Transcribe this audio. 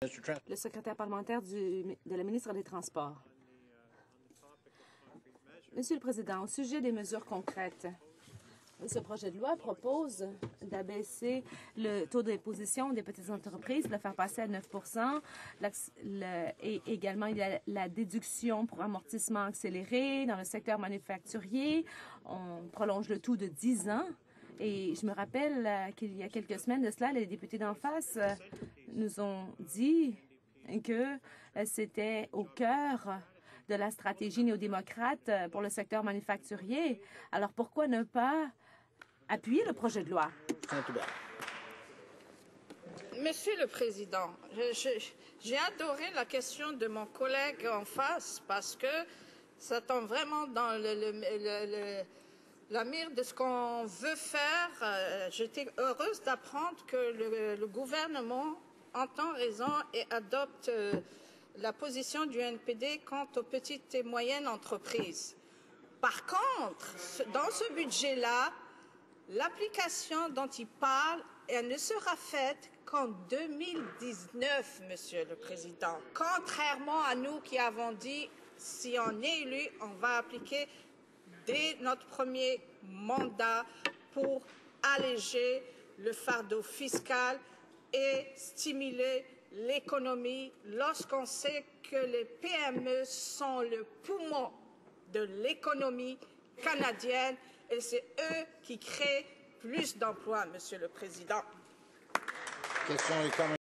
Le secrétaire parlementaire de la ministre des Transports. Monsieur le Président, au sujet des mesures concrètes, ce projet de loi propose d'abaisser le taux d'imposition des petites entreprises, de le faire passer à 9 et également, il y a la déduction pour amortissement accéléré dans le secteur manufacturier. On prolonge le tout de 10 ans. Et je me rappelle qu'il y a quelques semaines de cela, les députés d'en face nous ont dit que c'était au cœur de la stratégie néo-démocrate pour le secteur manufacturier. Alors pourquoi ne pas appuyer le projet de loi? Monsieur le Président, j'ai adoré la question de mon collègue en face parce que ça tombe vraiment dans la mire de ce qu'on veut faire. J'étais heureuse d'apprendre que le gouvernement entend raison et adopte la position du NPD quant aux petites et moyennes entreprises. Par contre, dans ce budget-là, l'application dont il parle, elle ne sera faite qu'en 2019, Monsieur le Président. Contrairement à nous qui avons dit, si on est élu, on va appliquer dès notre premier mandat pour alléger le fardeau fiscal et stimuler l'économie lorsqu'on sait que les PME sont le poumon de l'économie canadienne et c'est eux qui créent plus d'emplois, Monsieur le Président.